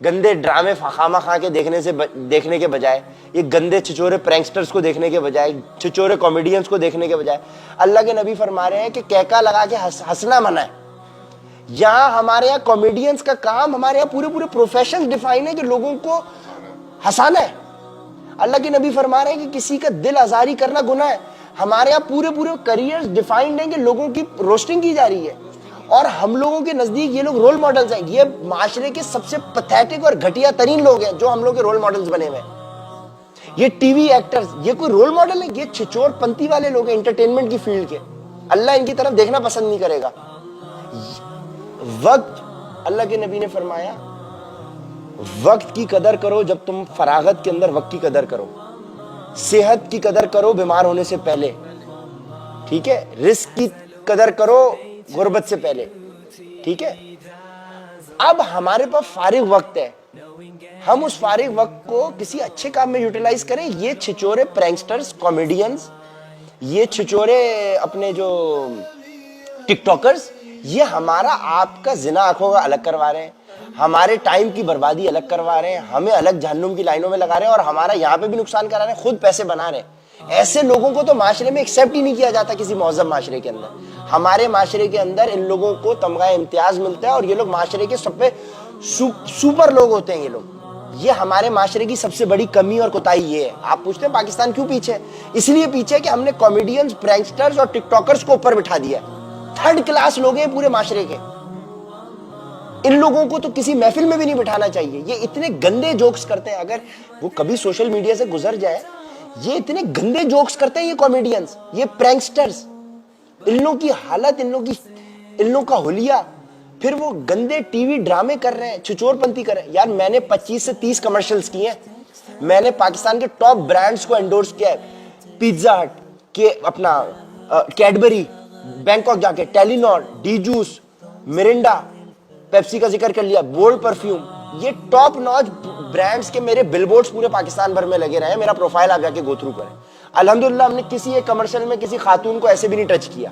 گندے ڈرامے خامہ خواہ کے دیکھنے کے بجائے, یہ گندے چھچورے پرینکسٹرز کو دیکھنے کے بجائے, چھچورے کامیڈینز کو دیکھنے کے بجائے, اللہ کے نبی فرما رہے ہیں کہ کہکا لگا کے ہنسنا منع ہے. یہاں ہمارے یہاں کامیڈینز کا کام, ہمارے یہاں پورے پروفیشن ڈیفائن ہے کہ لوگوں کو ہنسانا ہے. اللہ کے نبی فرما رہے ہیں کہ کسی کا دل آزاری کرنا گناہ ہے. ہمارے یہاں پورے کریئر ڈیفائنڈ ہیں کہ لوگوں کی روسٹنگ کی جا رہی ہے, اور ہم لوگوں کے نزدیک یہ لوگ رول ماڈلز ہیں. یہ معاشرے کے سب سے پتھیٹک اور گھٹیا ترین لوگ ہیں جو ہم لوگ کے رول ماڈلز بنے ہوئے ہیں. یہ ٹی وی ایکٹرز, یہ کوئی رول ماڈل ہے؟ یہ چھچور پنتی والے لوگ ہیں انٹرٹینمنٹ کی فیلڈ کے. اللہ ان کی طرف دیکھنا پسند نہیں کرے گا. وقت, اللہ کے نبی نے فرمایا وقت کی قدر کرو جب تم فراغت کے اندر, وقت کی قدر کرو, صحت کی قدر کرو بیمار ہونے سے پہلے, ٹھیک ہے, رزق کی قدر کرو غربت سے پہلے, ٹھیک ہے. اب ہمارے پاس فارغ وقت ہے, ہم اس فارغ وقت کو کسی اچھے کام میں یوٹیلائز کریں. یہ چھچورے پرینکسٹرز, کامیڈینز, یہ چھچورے اپنے جو ٹک ٹاکرز, یہ ہمارا آپ کا زنا آنکھوں کا الگ کروا رہے ہیں, ہمارے ٹائم کی بربادی الگ کروا رہے ہیں, ہمیں الگ جہنم کی لائنوں میں لگا رہے ہیں, اور ہمارا یہاں پہ بھی نقصان کرا رہے ہیں, خود پیسے بنا رہے ہیں. ایسے لوگوں کو تو معاشرے میں ایکسیپٹ ہی نہیں کیا جاتا کسی مہذب معاشرے کے اندر. ہمارے معاشرے کے اندر ان لوگوں کو تمغہ امتیاز ملتا ہے, اور یہ لوگ معاشرے کے سب پہ سپر لوگ ہوتے ہیں. یہ لوگ, یہ ہمارے معاشرے کی سب سے بڑی کمی اور کوتاہی یہ ہے. آپ پوچھتے ہیں پاکستان کیوں پیچھے؟ اس لیے پیچھے کہ ہم نے کامیڈینز, پرینکسٹرز اور ٹک ٹاکرز کو اوپر بٹھا دیا. تھرڈ کلاس لوگ ہیں پورے معاشرے کے. ان لوگوں کو تو کسی محفل میں بھی نہیں بٹھانا چاہیے. یہ اتنے گندے جوکس کرتے ہیں, اگر وہ کبھی سوشل میڈیا سے گزر جائے, یہ اتنے گندے جوکس کرتے ہیں یہ کامیڈینز, یہ پرینکسٹرز. ان لوگوں کی حالت, ان لوگوں کا حلیہ, پھر وہ گندے ٹی وی ڈرامے کر رہے ہیں, چھچور پنتی کر رہے ہیں. یار میں نے 25 سے 30 کمرشلز کیے ہیں, میں نے پاکستان کے ٹاپ برانڈز کو انڈورس کیا ہے, پیزا ہٹ کے, اپنا کیڈبری, بینکاک جا کے ٹیلی نور, ڈی جوس, مرنڈا, پیپسی کا ذکر کر لیا, بولڈ پرفیوم. یہ ٹاپ نوچ برانڈز کے میرے بل بورڈز پورے پاکستان بھر میں لگے رہے ہیں. میرا پروفائل آپ جا کے گو تھرو کریں. الحمدللہ ہم نے کسی ایک کمرشل میں کسی خاتون کو ایسے بھی نہیں ٹچ کیا.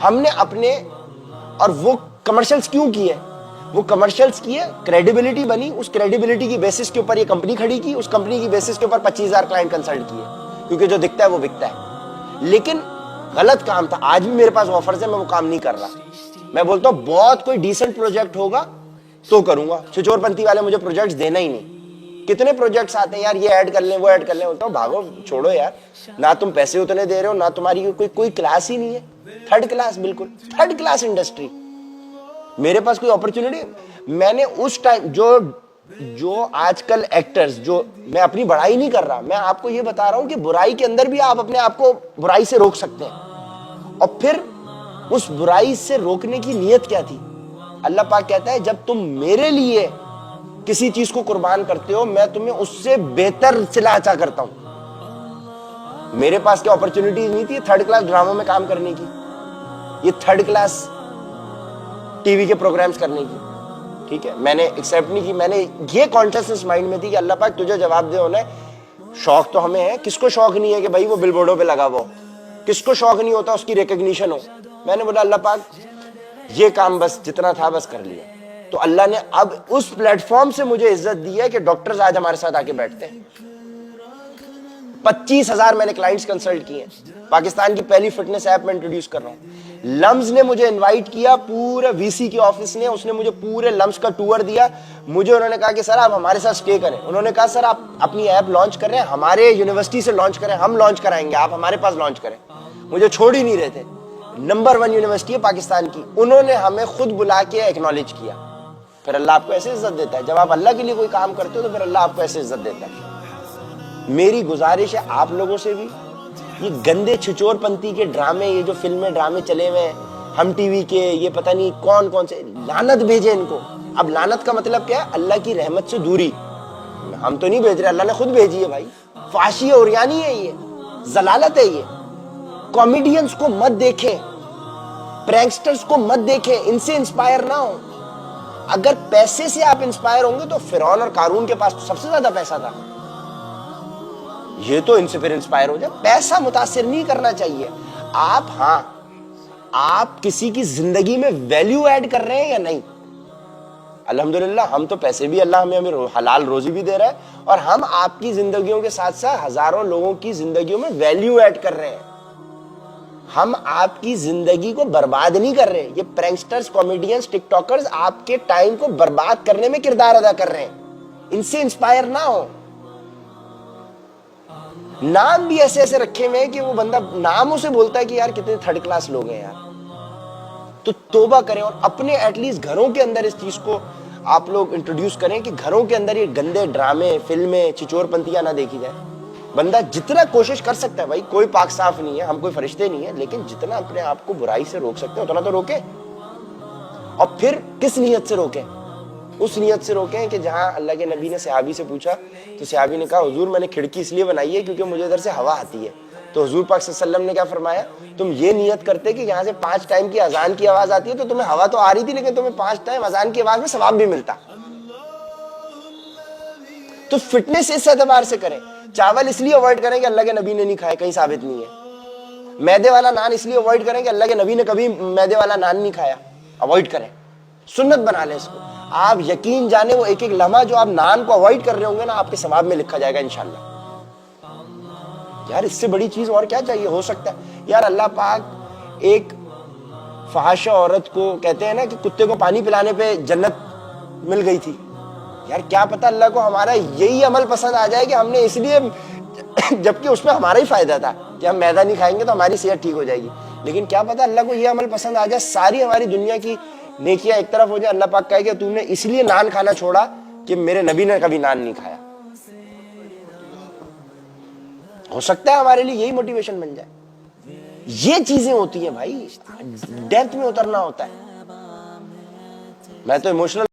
ہم نے اپنے, اور وہ کمرشلز کیوں کیے؟ وہ کمرشلز کیے, کریڈیبلٹی بنی, اس کریڈیبلٹی کی بیسس کے اوپر یہ کمپنی کھڑی کی, اس کمپنی کی بیسس کے اوپر 25,000 کلائنٹ کنسلٹ کیے, کیونکہ جو دکھتا ہے وہ بکتا ہے. لیکن غلط کام تھا. آج بھی میرے پاس آفرز ہیں, میں وہ کام نہیں کر رہا. میں بولتا ہوں بہت کوئی ڈیسنٹ پروجیکٹ ہوگا تو کروں گا. چھچور پنتی والے مجھے پروجیکٹس دینا ہی نہیں. کتنے پروجیکٹس آتے ہیں یار, یہ ایڈ کر لیں, وہ ایڈ کر لیں. بولتا ہوں بھاگو, چھوڑو یار, نہ تم پیسے اتنے دے رہے ہو, نہ تمہاری کوئی کلاس ہی نہیں ہے. تھرڈ کلاس, بالکل تھرڈ کلاس انڈسٹری. میرے پاس کوئی اپرچونٹی, میں نے اس ٹائم جو آج کل ایکٹرز, جو, میں اپنی بڑائی نہیں کر رہا, میں آپ کو یہ بتا رہا ہوں کہ برائی کے اندر بھی آپ اپنے آپ کو برائی سے روک سکتے ہیں. اور پھر اس برائی سے روکنے کی نیت کیا تھی؟ اللہ پاک کہتا ہے جب تم میرے لیے کسی چیز کو قربان کرتے ہو, میں تمہیں اس سے بہتر صلہ عطا کرتا ہوں. میرے پاس کیا اپرچونٹیز نہیں تھی تھرڈ کلاس ڈراموں میں کام کرنے کی, یہ تھرڈ کلاس ٹی وی کے پروگرامز کرنے کی, ٹھیک ہے. میں نے ایکسیپٹ نہیں کی. میں نے یہ کانشیسنس مائنڈ میں تھی کہ اللہ پاک تجھے جواب دے ہونا ہے. شوق تو ہمیں ہے, کس کو شوق نہیں ہے کہ بھائی وہ بل بورڈوں پہ لگا ہوا, کس کو شوق نہیں ہوتا اس کی ریکگنیشن ہو. میں نے بولا اللہ پاک یہ کام بس جتنا تھا بس کر لیا. تو اللہ نے اب اس پلیٹ فارم سے مجھے عزت دی ہے کہ ڈاکٹرز آج ہمارے ساتھ آ کے بیٹھتے ہیں. 25,000 میں نے کلائنٹس کنسلٹ کیے ہیں. پاکستان کی پہلی فٹنس ایپ میں انٹروڈیوس کر رہا ہوں. لمز نے مجھے انوائٹ کیا, پورے وی سی کے آفس نے, اس نے مجھے پورے لمز کا ٹور دیا. مجھے انہوں نے کہا کہ سر آپ ہمارے ساتھ سٹے کریں. انہوں نے کہا سر آپ اپنی ایپ لانچ کر رہے ہیں, ہمارے یونیورسٹی سے لانچ کریں, ہم لانچ کرائیں گے, آپ ہمارے پاس لانچ کریں. مجھے چھوڑ ہی نہیں رہے تھے. نمبر 1 یونیورسٹی ہے پاکستان کی, انہوں نے ہمیں خود بلا کے ایکنالج کیا. پھر اللہ آپ کو ایسے عزت دیتا ہے. جب آپ اللہ کے لیے کوئی کام کرتے ہو تو پھر اللہ آپ کو ایسے عزت دیتا ہے. میری گزارش ہے آپ لوگوں سے بھی, یہ گندے چھچور پنتی کے ڈرامے, یہ جو فلمیں ڈرامے چلے ہوئے ہیں ہم ٹی وی کے, یہ پتہ نہیں کون سے, لعنت بھیجے ان کو. اب لعنت کا مطلب کیا ہے؟ اللہ کی رحمت سے دوری. ہم تو نہیں بھیج رہے, اللہ نے خود بھیجی ہے بھائی. فحاشی اور یعنی ہے, یہ ضلالت ہے. یہ کامیڈینز کو مت دیکھیں, پرینکسٹرز کو مت دیکھیں, ان سے انسپائر نہ ہو. اگر پیسے سے آپ انسپائر ہوں گے تو فرعون اور قارون کے پاس تو سب سے زیادہ پیسہ تھا, یہ تو ان سے پھر انسپائر ہو جائے. پیسہ متاثر نہیں کرنا چاہیے. آپ, ہاں آپ کسی کی زندگی میں ویلیو ایڈ کر رہے ہیں یا نہیں, الحمدللہ ہم تو پیسے بھی اللہ ہمیں حلال روزی بھی دے رہا ہے، اور ہم آپ کی زندگیوں کے ساتھ ساتھ ہزاروں لوگوں کی زندگیوں میں ویلیو ایڈ کر رہے ہیں. ہم آپ کی زندگی کو برباد نہیں کر رہے. یہ پرینکسٹرز، کامیڈینز، ٹک ٹاکرز آپ کے ٹائم کو برباد کرنے میں کردار ادا کر رہے ہیں. ان سے انسپائر نہ ہو. نام بھی ایسے ایسے رکھے ہوئے ہیں کہ وہ بندہ ناموں سے بولتا ہے کہ یار کتنے تھرڈ کلاس لوگ ہیں یار. تو توبہ کریں اور اپنے ایٹ لیسٹ گھروں کے اندر اس چیز کو آپ لوگ انٹروڈیوس کریں کہ گھروں کے اندر یہ گندے ڈرامے، فلمیں، چچور پنتیاں نہ دیکھی جائے. بندہ جتنا کوشش کر سکتا ہے، بھائی کوئی پاک صاف نہیں ہے، ہم کوئی فرشتے نہیں ہیں، لیکن جتنا اپنے آپ کو برائی سے روک سکتے ہیں اتنا تو روکے. اور پھر کس نیت سے روکیں؟ اس نیت سے روکیں کہ جہاں اللہ کے نبی نے صحابی سے پوچھا تو صحابی نے کہا حضور میں نے کھڑکی اس لیے بنائی ہے کیونکہ مجھے ادھر سے ہوا آتی ہے. تو حضور پاک صلی اللہ علیہ وسلم نے کیا فرمایا؟ تم یہ نیت کرتے کہ یہاں سے 5 ٹائم کی اذان کی آواز آتی ہے تو تمہیں ہوا تو آ رہی تھی، لیکن تمہیں 5 ٹائم اذان کی آواز میں ثواب بھی ملتا. تو فٹنس اس اعتبار سے کریں. چاول اس لیے اوائڈ کریں کہ اللہ کے نبی نے نہیں کھایا، کہیں ثابت نہیں ہے. میدے والا نان اس لیے اوائڈ کریں کہ اللہ کے نبی نے کبھی میدے والا نان نہیں کھایا، اوائڈ کریں. سنت بنا لیں اس کو. آپ یقین جانے وہ ایک ایک لمحہ جو آپ نان کو اوائڈ کر رہے ہوں گے نا، آپ کے ثواب میں لکھا جائے گا انشاءاللہ. یار اس سے بڑی چیز اور کیا چاہیے؟ ہو سکتا ہے یار اللہ پاک ایک فحاشہ عورت کو کہتے ہیں نا کہ کتے کو پانی پلانے پہ جنت مل گئی تھی. یار کیا پتہ اللہ کو ہمارا یہی عمل پسند آ جائے کہ ہم نے اس لیے، جبکہ اس میں ہمارا ہی فائدہ تھا کہ ہم میدا نہیں کھائیں گے تو ہماری صحت ٹھیک ہو جائے گی، لیکن کیا پتہ اللہ کو یہ عمل پسند آ جائے، ساری ہماری دنیا کی نیکیاں ایک طرف ہو جائے، اللہ پاک کہے کہ تم نے اس لیے نان کھانا چھوڑا کہ میرے نبی نے کبھی نان نہیں کھایا. ہو سکتا ہے ہمارے لیے یہی موٹیویشن بن جائے. یہ چیزیں ہوتی ہیں بھائی، ڈیپتھ میں اترنا ہوتا ہے. میں تو ایموشنل